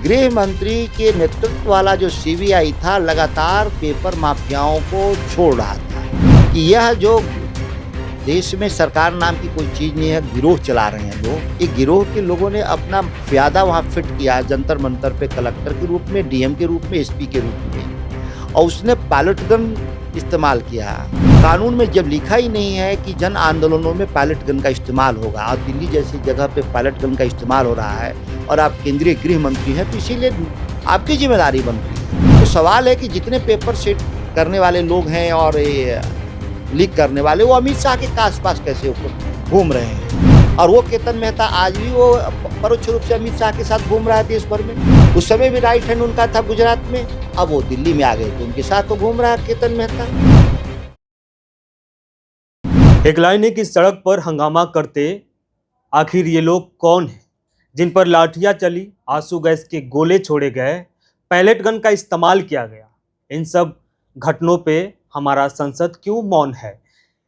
गृह मंत्री के नेतृत्व वाला जो सीबीआई था लगातार पेपर माफियाओं को छोड़ रहा था कि यह जो देश में सरकार नाम की कोई चीज़ नहीं है, गिरोह चला रहे हैं लोग। एक गिरोह के लोगों ने अपना प्यादा वहाँ फिट किया जंतर मंतर पे, कलेक्टर के रूप में, डीएम के रूप में, एसपी के रूप में, और उसने पायलट गन इस्तेमाल किया। कानून में जब लिखा ही नहीं है कि जन आंदोलनों में पायलट गन का इस्तेमाल होगा और दिल्ली जैसी जगह पे पायलट गन का इस्तेमाल हो रहा है और आप केंद्रीय गृह मंत्री हैं, तो इसीलिए आपकी जिम्मेदारी बनती है। तो सवाल है कि जितने पेपर सेट करने वाले लोग हैं और लीक करने वाले, वो अमित शाह के आसपास कैसे घूम रहे हैं। और वो केतन मेहता आज भी वो परोक्ष रूप से अमित शाह के साथ घूम रहा है देश भर में। उस समय भी राइट हैंड उनका था गुजरात में, अब वो दिल्ली में आ गए तो उनके साथ तो घूम रहा है केतन मेहता। हेडलाइन है कि सड़क पर हंगामा करते आखिर ये लोग कौन हैं, जिन पर लाठियां चली, आंसू गैस के गोले छोड़े गए, पैलेट गन का इस्तेमाल किया गया। इन सब घटनों पे हमारा संसद क्यों मौन है?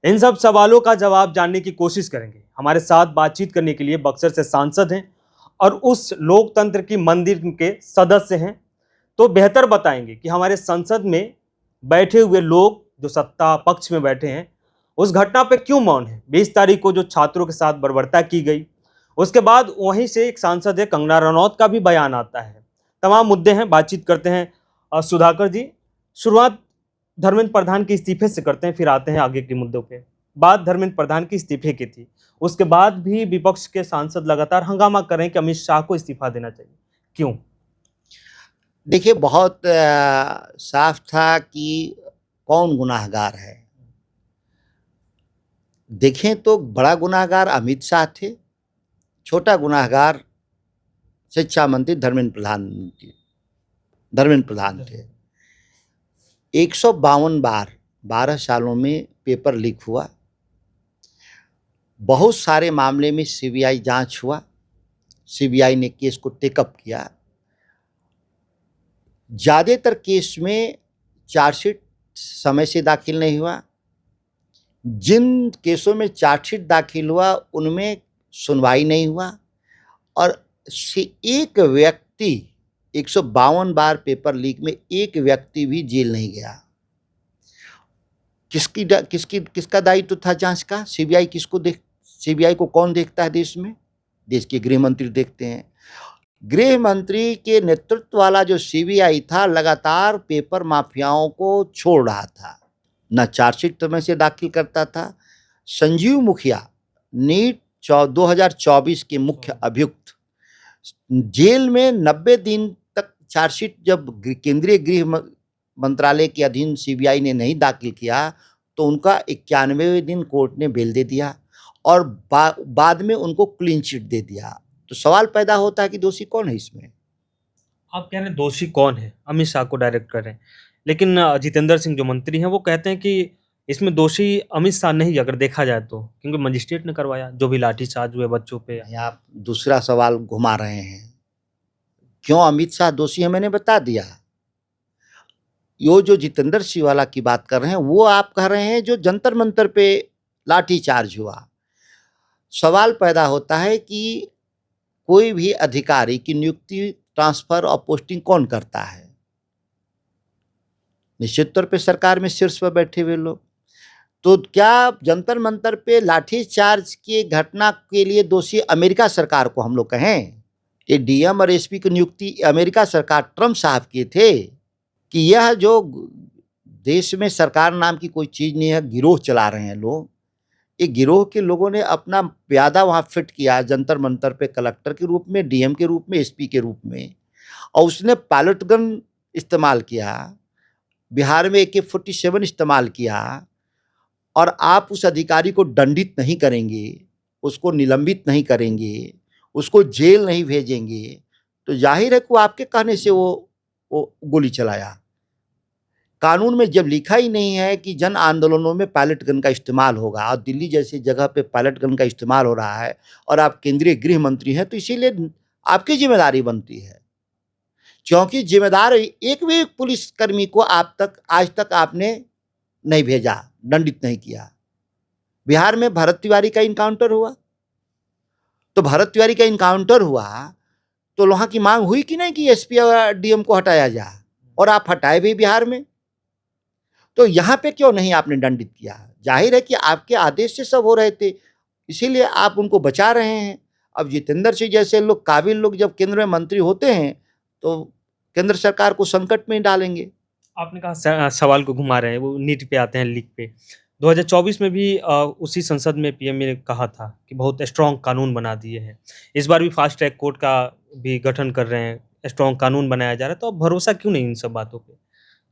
इन सब सवालों का जवाब जानने की कोशिश करेंगे। हमारे साथ बातचीत करने के लिए बक्सर से सांसद हैं और उस लोकतंत्र की मंदिर के सदस्य हैं, तो बेहतर बताएंगे कि हमारे संसद में बैठे हुए लोग जो सत्ता पक्ष में बैठे हैं उस घटना पे क्यों मौन है। 20 तारीख को जो छात्रों के साथ बर्बरता की गई, उसके बाद वहीं से एक सांसद है कंगना रनौत का भी बयान आता है। तमाम मुद्दे हैं, बातचीत करते हैं। सुधाकर जी, शुरुआत धर्मेंद्र प्रधान के इस्तीफे से करते हैं, फिर आते हैं आगे के मुद्दों पे। बात धर्मेंद्र प्रधान के इस्तीफे की थी, उसके बाद भी विपक्ष के सांसद लगातार हंगामा कर रहे हैं कि अमित शाह को इस्तीफा देना चाहिए। क्यों? देखिए, बहुत साफ था कि कौन गुनाहगार है। देखें तो बड़ा गुनाहगार अमित शाह थे, छोटा गुनाहगार शिक्षा मंत्री धर्मेंद्र प्रधान थे। 152 बार 12 सालों में पेपर लीक हुआ। बहुत सारे मामले में सीबीआई जांच हुआ, सीबीआई ने केस को टेकअप किया। ज़्यादातर केस में चार्जशीट समय से दाखिल नहीं हुआ। जिन केसों में चार्जशीट दाखिल हुआ उनमें सुनवाई नहीं हुआ और एक व्यक्ति 152 बार पेपर लीक में एक व्यक्ति भी जेल नहीं गया। किसका दायित्व था जांच का? सीबीआई को कौन देखता है देश में? देश के गृह मंत्री देखते हैं। गृह मंत्री के नेतृत्व वाला जो सीबीआई था लगातार पेपर माफियाओं को छोड़ रहा था, न चार्जशीट समय से दाखिल करता था। संजीव मुखिया, नीट 2024 के मुख्य अभियुक्त, जेल में 90 दिन तक चार्जशीट जब केंद्रीय गृह मंत्रालय के अधीन सीबीआई ने नहीं दाखिल किया तो उनका 91वें दिन कोर्ट ने बेल दे दिया और बाद में उनको क्लीन चिट दे दिया। तो सवाल पैदा होता है कि दोषी कौन है इसमें? आप कह रहे हैं दोषी कौन है, अमित शाह को डायरेक्ट कर रहे हैं, लेकिन जितेंद्र सिंह जो मंत्री हैं वो कहते हैं कि इसमें दोषी अमित शाह नहीं, अगर देखा जाए तो, क्योंकि मजिस्ट्रेट ने करवाया जो भी लाठीचार्ज हुए बच्चों पे। आप दूसरा सवाल घुमा रहे हैं। क्यों अमित शाह दोषी है मैंने बता दिया। जो जितेंद्र सिंह वाला की बात कर रहे हैं वो आप कह रहे हैं जो जंतर मंतर पे लाठीचार्ज हुआ। सवाल पैदा होता है कि कोई भी अधिकारी की नियुक्ति, ट्रांसफर और पोस्टिंग कौन करता है? निश्चित तौर पे सरकार में शीर्ष पर बैठे हुए लोग। तो क्या जंतर मंतर पे लाठीचार्ज की घटना के लिए दोषी अमेरिका सरकार को हम लोग कहें? ये डीएम और एसपी की नियुक्ति अमेरिका सरकार ट्रम्प साहब किए थे कि यह जो देश में सरकार नाम की कोई चीज़ नहीं है, गिरोह चला रहे हैं लोग। एक गिरोह के लोगों ने अपना प्यादा वहाँ फिट किया जंतर मंतर पे, कलेक्टर के रूप में, डीएम के रूप में, एसपी के रूप में, और उसने पायलट गन इस्तेमाल किया, बिहार में AK-47 इस्तेमाल किया, और आप उस अधिकारी को दंडित नहीं करेंगे, उसको निलंबित नहीं करेंगे, उसको जेल नहीं भेजेंगे, तो जाहिर है कि वो आपके कहने से वो गोली चलाया। कानून में जब लिखा ही नहीं है कि जन आंदोलनों में पायलट गन का इस्तेमाल होगा और दिल्ली जैसी जगह पे पायलट गन का इस्तेमाल हो रहा है और आप केंद्रीय गृह मंत्री हैं, तो इसीलिए आपकी जिम्मेदारी बनती है। क्योंकि जिम्मेदार एक भी पुलिसकर्मी को आज तक आपने नहीं भेजा, दंडित नहीं किया। बिहार में भरत तिवारी का इनकाउंटर हुआ, तो भरत तिवारी का इनकाउंटर हुआ तो वहाँ की मांग हुई कि नहीं कि एसपी और डीएम को हटाया जाए, और आप हटाए भी बिहार में। तो यहाँ पे क्यों नहीं आपने दंडित किया? जाहिर है कि आपके आदेश से सब हो रहे थे, इसीलिए आप उनको बचा रहे हैं। अब जितेंद्र सिंह जैसे लोग, काबिल लोग जब केंद्र में मंत्री होते हैं तो केंद्र सरकार को संकट में डालेंगे। आपने कहा सवाल को घुमा रहे हैं, वो नीट पे आते हैं, लीक पे। 2024 में भी उसी संसद में पीएम ने कहा था कि बहुत स्ट्रांग कानून बना दिए हैं। इस बार भी फास्ट ट्रैक कोर्ट का भी गठन कर रहे हैं, स्ट्रांग कानून बनाया जा रहा है। तो अब भरोसा क्यों नहीं इन सब बातों पे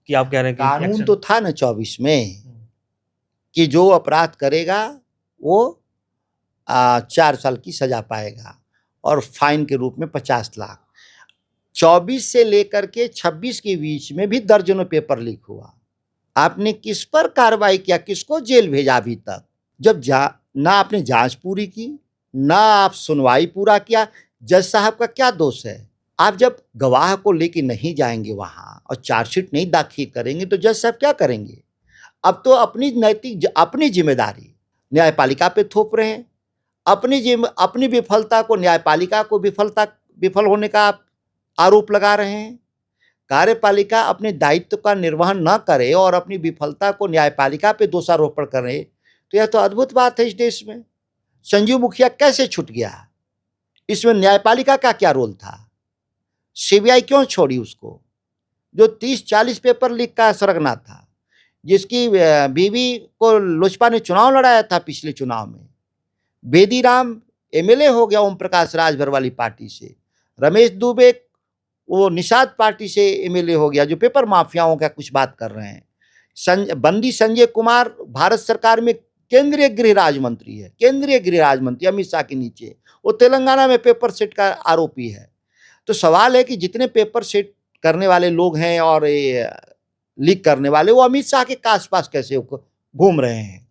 कि आप कह रहे हैं कि कानून एक्शन? तो था ना 24 में कि जो अपराध करेगा वो 4 साल की सजा पाएगा और फाइन के रूप में 50 लाख। 24 से लेकर के 26 के बीच में भी दर्जनों पेपर लीक हुआ। आपने किस पर कार्रवाई किया, किसको जेल भेजा अभी तक? जब ना आपने जांच पूरी की, ना आप सुनवाई पूरा किया। जज साहब का क्या दोष है? आप जब गवाह को लेके नहीं जाएंगे वहां और चार्जशीट नहीं दाखिल करेंगे तो जज साहब क्या करेंगे? अब तो अपनी जिम्मेदारी न्यायपालिका पे थोप रहे हैं। अपनी विफलता को न्यायपालिका को विफल होने का आप आरोप लगा रहे हैं। कार्यपालिका अपने दायित्व का निर्वहन न करे और अपनी विफलता को न्यायपालिका पे दोषारोपण करे, तो यह तो अद्भुत बात है इस देश में। संजीव मुखिया कैसे छूट गया? इसमें न्यायपालिका का क्या रोल था? सीबीआई क्यों छोड़ी उसको? जो 30-40 पेपर लीक का सरगना था, जिसकी बीवी को लोजपा ने चुनाव लड़ाया था पिछले चुनाव में। बेदीराम एमएलए हो गया ओम प्रकाश राजभर वाली पार्टी से। रमेश दुबे वो निषाद पार्टी से एमएलए हो गया, जो पेपर माफियाओं का कुछ बात कर रहे हैं। बंदी संजय कुमार भारत सरकार में केंद्रीय गृह राज्य मंत्री है, केंद्रीय गृह राज्य मंत्री अमित शाह के नीचे। वो तेलंगाना में पेपर सेट का आरोपी है। तो सवाल है कि जितने पेपर सेट करने वाले लोग हैं और लीक करने वाले, वो अमित शाह के आस पास कैसे घूम रहे हैं?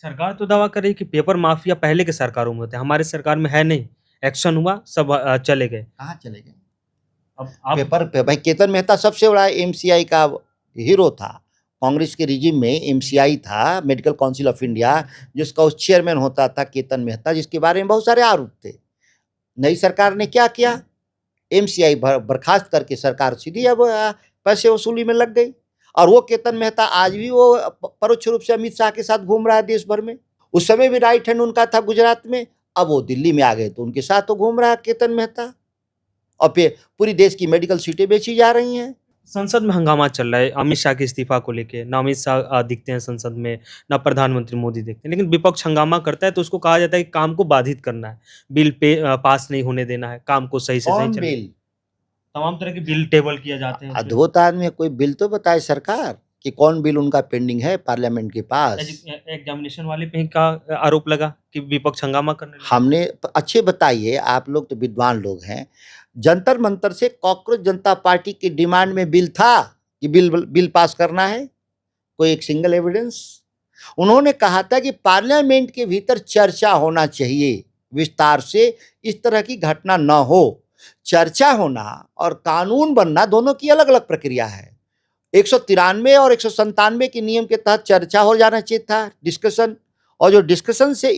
सरकार तो दावा कर रही है कि पेपर माफिया पहले के सरकारों में होते हैं, हमारे सरकार में है नहीं। एक्शन हुआ, सब चले गए। कहाँ चले गए? अब आप पेपर पे भाई केतन मेहता सबसे बड़ा एमसीआई का हीरो था। कांग्रेस के रिजिम में एमसीआई था, मेडिकल काउंसिल ऑफ इंडिया, जिसका उस चेयरमैन होता था केतन मेहता, जिसके बारे में बहुत सारे आरोप थे। नई सरकार ने क्या किया? एमसीआई बर्खास्त करके सरकार सीधी अब पैसे वसूली में लग गई। और वो केतन मेहता आज भी वो परोक्ष रूप से अमित शाह के साथ घूम रहा है देश भर में। उस समय भी राइट हैंड उनका था गुजरात में, अब वो दिल्ली में आ गए तो उनके साथ तो घूम रहा है केतन मेहता। और फिर पूरी देश की मेडिकल सीटें बेची जा रही हैं। संसद में हंगामा चल रहा है अमित शाह के इस्तीफा को लेके। ना अमित शाह दिखते हैं संसद में, ना प्रधानमंत्री मोदी दिखते हैं, लेकिन विपक्ष हंगामा करता है तो उसको कहा जाता है कि काम को बाधित करना है, बिल पे पास नहीं होने देना है, काम को सही से सही कौन चले। बिल? तमाम तरह के बिल टेबल किया जाते हैं उसमें। अद्भुत आदमी है, कोई बिल तो बताए सरकार कि कौन बिल उनका पेंडिंग है पार्लियामेंट के पास। एग्जामिनेशन वाले पे का आरोप लगा कि विपक्ष हंगामा करने लगा। हमने अच्छे बताइए, आप लोग तो विद्वान लोग हैं। जंतर मंतर से कांग्रेस जनता पार्टी की डिमांड में बिल था कि बिल पास करना है? कोई एक सिंगल एविडेंस? उन्होंने कहा था कि पार्लियामेंट के भीतर चर्चा होना चाहिए विस्तार से, इस तरह की घटना न हो। चर्चा होना और कानून बनना दोनों की अलग अलग प्रक्रिया है। 193 और 197 के नियम के तहत चर्चा हो जाना चाहिए था, डिस्कशन, और जो डिस्कशन से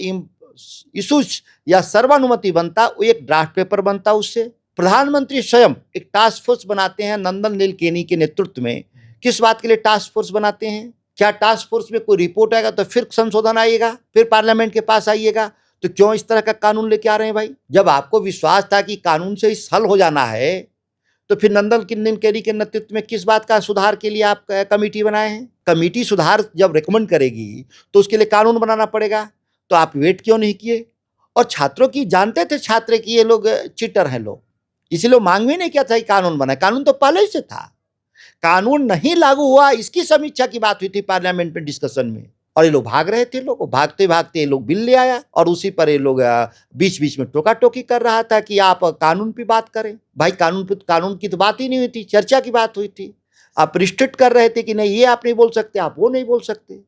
इशूज या सर्वानुमति बनता वो एक ड्राफ्ट पेपर बनता। उससे प्रधानमंत्री स्वयं एक टास्क फोर्स बनाते हैं नंदन नीलकेनी के नेतृत्व में। किस बात के लिए टास्क फोर्स बनाते हैं? क्या टास्क फोर्स में कोई रिपोर्ट आएगा तो फिर संशोधन आएगा, फिर पार्लियामेंट के पास आइएगा? तो क्यों इस तरह का कानून लेके आ रहे हैं भाई? जब आपको विश्वास था कि कानून से इस हल हो जाना है, तो फिर नंदन नीलकेनी के नेतृत्व में किस बात का सुधार के लिए आप कमेटी बनाए हैं? कमेटी सुधार जब रिकमेंड करेगी तो उसके लिए कानून बनाना पड़ेगा, तो आप वेट क्यों नहीं किए? और छात्रों की, जानते थे छात्र कि ये लोग चीटर हैं लोग, इसीलिए मांग भी नहीं किया था कि कानून बनाए। कानून तो पहले से था, कानून नहीं लागू हुआ इसकी समीक्षा की बात हुई थी पार्लियामेंट में डिस्कशन में, और ये लोग भाग रहे थे। लोग भागते भागते ये लोग बिल ले आया और उसी पर ये लोग बीच बीच में टोका टोकी कर रहा था कि आप कानून पे बात करें। भाई कानून की तो बात ही नहीं हुई थी, चर्चा की बात हुई थी। आप रिस्ट्रिक्ट कर रहे थे कि नहीं ये आप नहीं बोल सकते, आप वो नहीं बोल सकते।